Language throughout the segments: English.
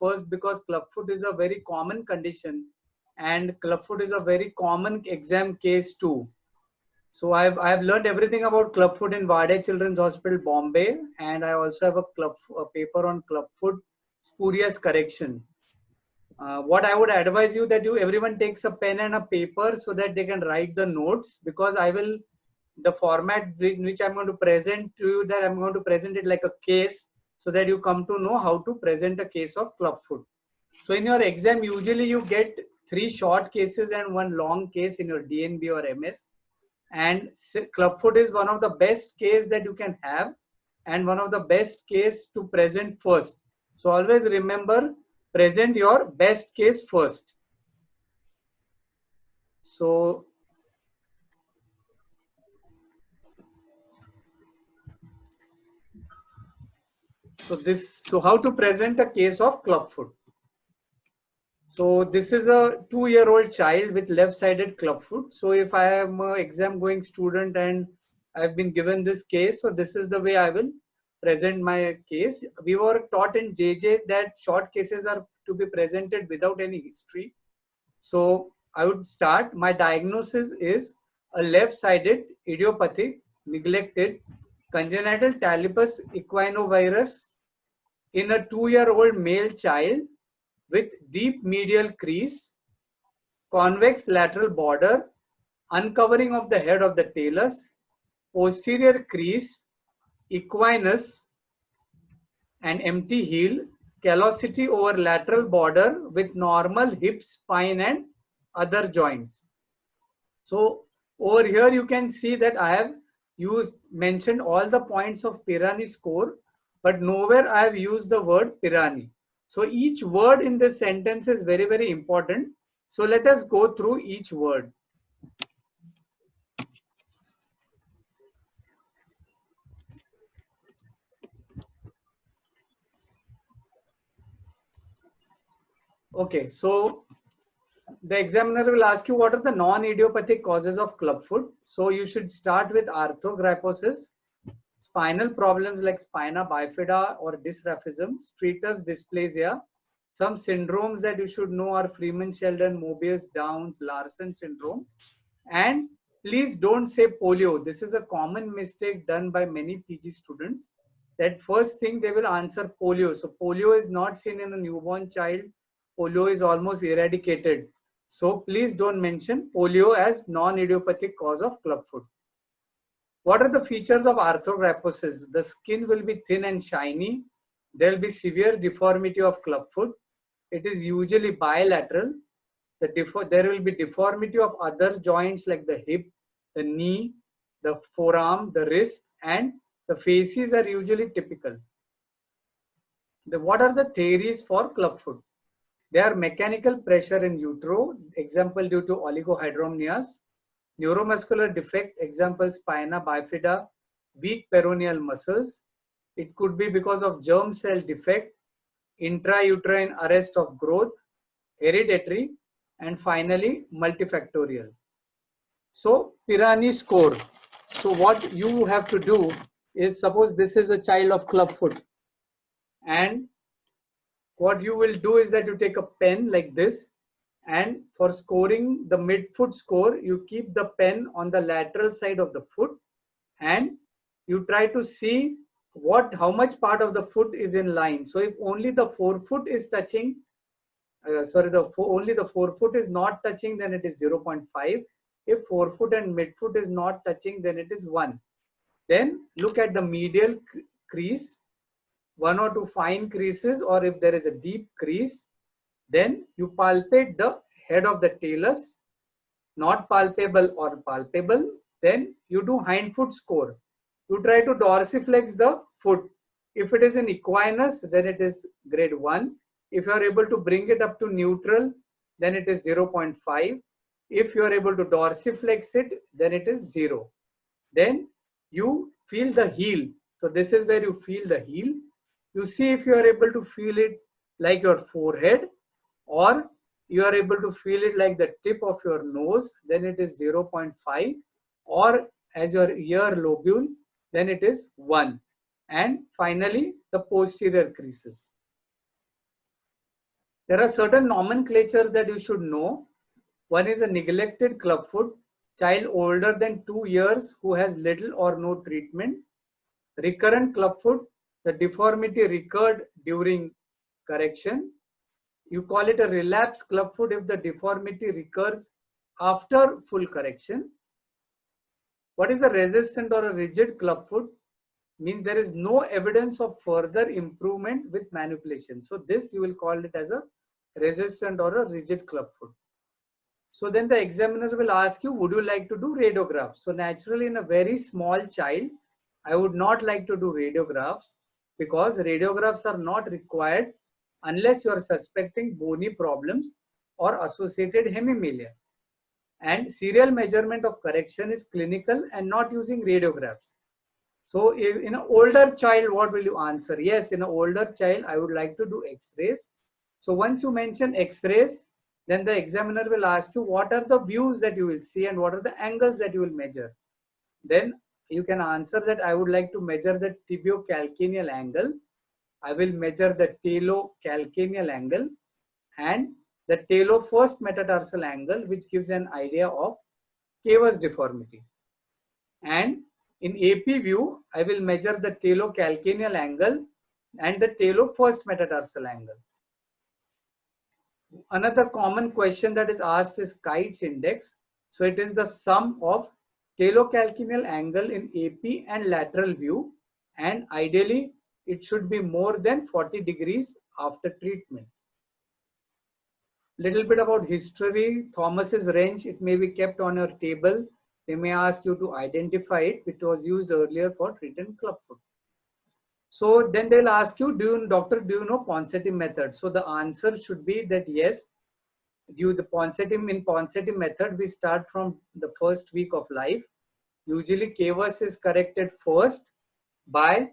first because clubfoot is a very common condition and clubfoot is a very common exam case too. So I've learned everything about clubfoot in Vade Children's Hospital, Bombay, and I also have a paper on clubfoot spurious correction. What I would advise you that everyone takes a pen and a paper so that they can write the notes, because the format in which I'm going to present to you, that I'm going to present it like a case so that you come to know how to present a case of clubfoot. So in your exam, usually you get 3 short cases and 1 long case in your DNB or MS. And clubfoot is one of the best case that you can have and one of the best case to present first. So always remember, present your best case first. So how to present a case of clubfoot. So this is a 2-year-old child with left-sided clubfoot. So if I am an exam going student and I've been given this case, so this is the way I will present my case. We were taught in JJ that short cases are to be presented without any history. So I would start. My diagnosis is a left-sided idiopathic neglected congenital talipes equinovirus in a 2-year-old male child with deep medial crease, convex lateral border, uncovering of the head of the talus, posterior crease, equinus and empty heel, callosity over lateral border with normal hip, spine and other joints. So over here you can see that I have mentioned all the points of Pirani score, but nowhere I have used the word Pirani. So each word in this sentence is very, very important. So let us go through each word. Okay, so the examiner will ask you what are the non-idiopathic causes of clubfoot. So you should start with arthrogryposis, spinal problems like spina bifida or dysraphism, Streeter's dysplasia. Some syndromes that you should know are Freeman-Sheldon, Mobius, Downs, Larsen syndrome. And please don't say polio. This is a common mistake done by many PG students. That first thing they will answer polio. So polio is not seen in a newborn child. Polio is almost eradicated. So please don't mention polio as non-idiopathic cause of clubfoot. What are the features of arthrogryposis? The skin will be thin and shiny. There will be severe deformity of clubfoot. It is usually bilateral. There will be deformity of other joints like the hip, the knee, the forearm, the wrist, and the facies are usually typical. What are the theories for clubfoot? They are mechanical pressure in utero, example due to oligohydramnios, neuromuscular defect, example spina bifida, weak peroneal muscles. It could be because of germ cell defect, intrauterine arrest of growth, hereditary, and finally multifactorial. So Pirani score. So what you have to do is, suppose this is a child of clubfoot, and what you will do is that you take a pen like this, and for scoring the midfoot score, you keep the pen on the lateral side of the foot and you try to see how much part of the foot is in line. So if only the forefoot is touching, only the forefoot is not touching, then it is 0.5. If forefoot and midfoot is not touching, then it is 1. Then look at the medial crease, 1 or 2 fine creases, or if there is a deep crease, then you palpate the head of the talus, not palpable or palpable. Then you do hindfoot score. You try to dorsiflex the foot. If it is in equinus, then it is grade 1. If you are able to bring it up to neutral, then it is 0.5. If you are able to dorsiflex it, then it is 0. Then you feel the heel. So this is where you feel the heel. You see if you are able to feel it like your forehead, or you are able to feel it like the tip of your nose, then it is 0.5, or as your ear lobule, then it is 1. And finally, the posterior creases. There are certain nomenclatures that you should know. One is a neglected clubfoot, child older than 2 years who has little or no treatment. Recurrent clubfoot, the deformity recurred during correction. You call it a relapse clubfoot if the deformity recurs after full correction. What is a resistant or a rigid clubfoot? Means there is no evidence of further improvement with manipulation. So this you will call it as a resistant or a rigid clubfoot. So then the examiner will ask you, would you like to do radiographs? So naturally in a very small child, I would not like to do radiographs because radiographs are not required unless you are suspecting bony problems or associated hemimelia. And serial measurement of correction is clinical and not using radiographs. So if in an older child, what will you answer? Yes, in an older child, I would like to do X-rays. So once you mention X-rays, then the examiner will ask you what are the views that you will see and what are the angles that you will measure. Then you can answer that I would like to measure the tibiocalcaneal angle. I will measure the talocalcaneal angle and the talo-first metatarsal angle, which gives an idea of cavus deformity. And in AP view, I will measure the talocalcaneal angle and the talo-first metatarsal angle. Another common question that is asked is Kite's index. So it is the sum of talocalcaneal angle in AP and lateral view, and ideally it should be more than 40 degrees after treatment. Little bit about history. Thomas's wrench, it may be kept on your table. They may ask you to identify it. It was used earlier for treating clubfoot. So then they'll ask you, doctor, do you know Ponseti method? So the answer should be that yes, the Ponseti method, we start from the first week of life. Usually cavus is corrected first by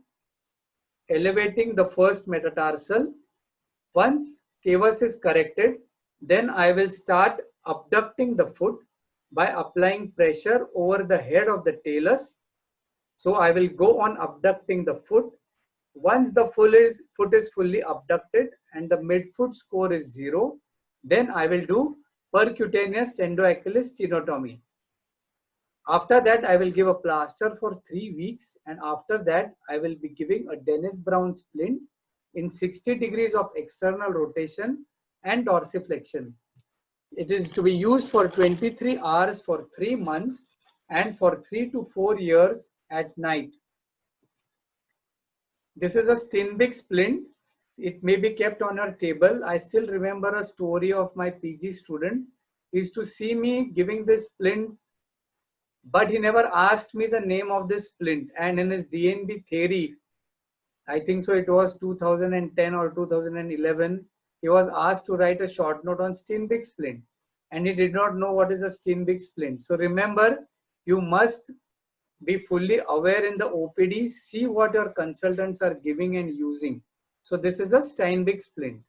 elevating the first metatarsal. Once cavus is corrected, then I will start abducting the foot by applying pressure over the head of the talus. So I will go on abducting the foot. Once the foot is fully abducted and the midfoot score is 0, then I will do percutaneous tendoachilles stenotomy. After that, I will give a plaster for 3 weeks, and after that, I will be giving a Dennis Brown splint in 60 degrees of external rotation and dorsiflexion. It is to be used for 23 hours for 3 months and for 3 to 4 years at night. This is a Steinbeck splint. It may be kept on your table. I still remember a story of my PG student. He used to see me giving this splint, but he never asked me the name of this splint. And in his DNB theory, I think so it was 2010 or 2011, he was asked to write a short note on Steinbeck splint. And he did not know what is a Steinbeck splint. So remember, you must be fully aware in the OPD, see what your consultants are giving and using. So this is a Steinbeck splint.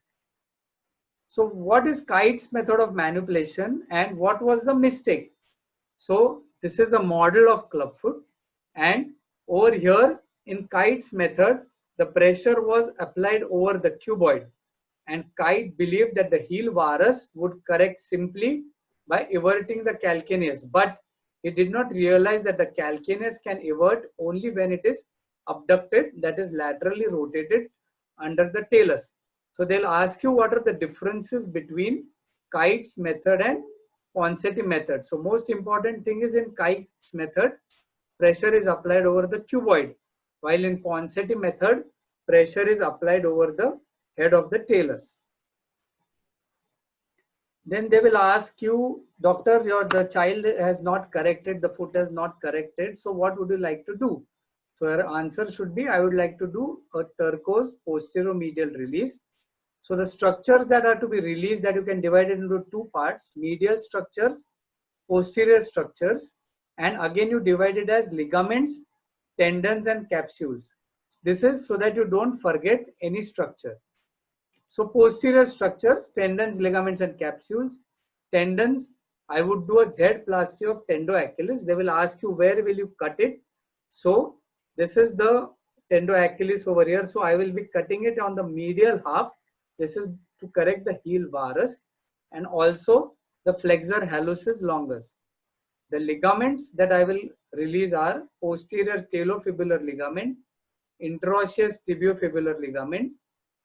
So what is Kite's method of manipulation and what was the mistake? So this is a model of clubfoot, and over here in Kite's method, the pressure was applied over the cuboid, and Kite believed that the heel varus would correct simply by everting the calcaneus, but he did not realize that the calcaneus can evert only when it is abducted, that is laterally rotated under the talus. So they'll ask you what are the differences between Kite's method and Ponseti method. So most important thing is in Kite's method, pressure is applied over the cuboid, while in Ponseti method, pressure is applied over the head of the talus. Then they will ask you, doctor, the child has not corrected, the foot has not corrected. So what would you like to do? So your answer should be, I would like to do a Turcos posteromedial release. So the structures that are to be released, that you can divide it into 2 parts, medial structures, posterior structures, and again you divide it as ligaments, tendons and capsules. This is so that you don't forget any structure. So posterior structures, tendons, ligaments and capsules. Tendons, I would do a Z-plasty of tendoachilles. They will ask you where will you cut it. So this is the tendoachilles over here. So I will be cutting it on the medial half. This is to correct the heel varus and also the flexor hallucis longus. The ligaments that I will release are posterior talofibular ligament, interosseous tibiofibular ligament,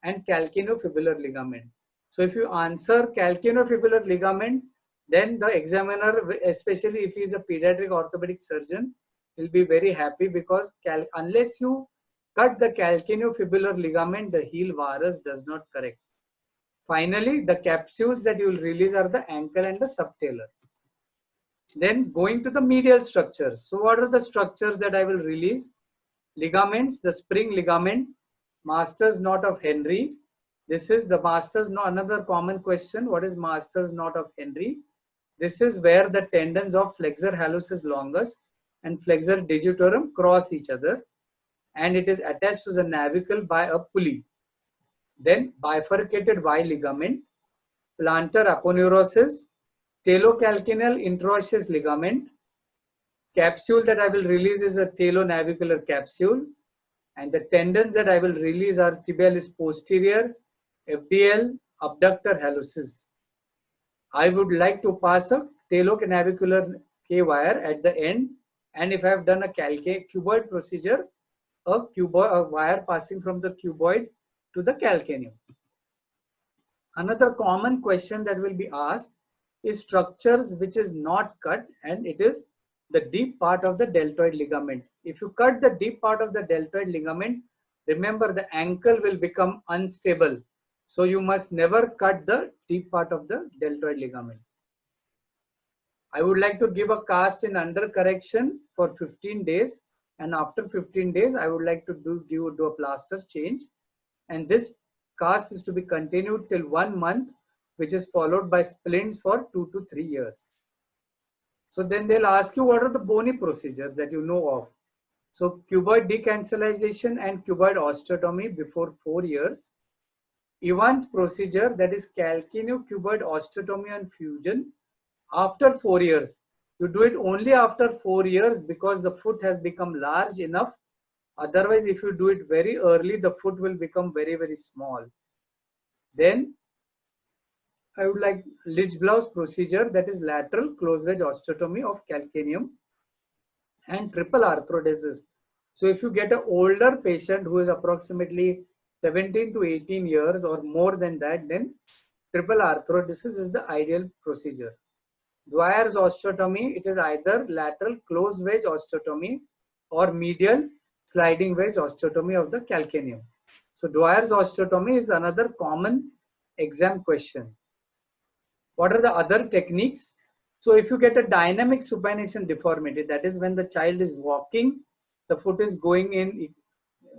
and calcaneofibular ligament. So if you answer calcaneofibular ligament, then the examiner, especially if he is a pediatric orthopedic surgeon, will be very happy because unless you cut the calcaneofibular ligament, the heel varus does not correct. Finally, the capsules that you will release are the ankle and the subtalar. Then going to the medial structures. So what are the structures that I will release? Ligaments, the spring ligament, master's knot of Henry. This is the master's knot. Another common question, what is master's knot of Henry? This is where the tendons of flexor hallucis longus and flexor digitorum cross each other, and it is attached to the navicle by a pulley. Then bifurcated Y ligament, plantar aponeurosis, talocalcaneal interosseous ligament. Capsule that I will release is a talonavicular capsule, and the tendons that I will release are tibialis posterior, FDL, abductor hallucis. I would like to pass a talonavicular K wire at the end, and if I have done a cuboid procedure, a wire passing from the cuboid to the calcaneum. Another common question that will be asked is structures which is not cut, and it is the deep part of the deltoid ligament. If you cut the deep part of the deltoid ligament, remember the ankle will become unstable. So you must never cut the deep part of the deltoid ligament. I would like to give a cast in under correction for 15 days, and after 15 days I would like to do a plaster change, and this cast is to be continued till 1 month, which is followed by splints for 2 to 3 years. So then they'll ask you what are the bony procedures that you know of. So cuboid decancellation and cuboid osteotomy before 4 years. Evans procedure, that is calcaneocuboid osteotomy and fusion, after 4 years. You do it only after 4 years because the foot has become large enough. Otherwise, if you do it very early, the foot will become very, very small. Then I would like Lichblaus procedure, that is lateral close wedge osteotomy of calcaneum, and triple arthrodesis. So if you get an older patient who is approximately 17 to 18 years or more than that, then triple arthrodesis is the ideal procedure. Dwyer's osteotomy, it is either lateral close wedge osteotomy or medial sliding wedge osteotomy of the calcaneum. So Dwyer's osteotomy is another common exam question. What are the other techniques? So if you get a dynamic supination deformity, that is when the child is walking, the foot is going in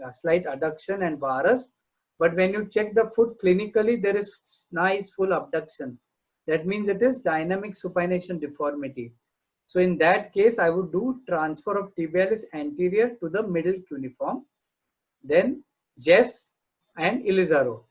a slight adduction and varus, but when you check the foot clinically, there is nice full abduction. That means it is dynamic supination deformity. So in that case, I would do transfer of tibialis anterior to the middle cuneiform, then Jess and Elizaro.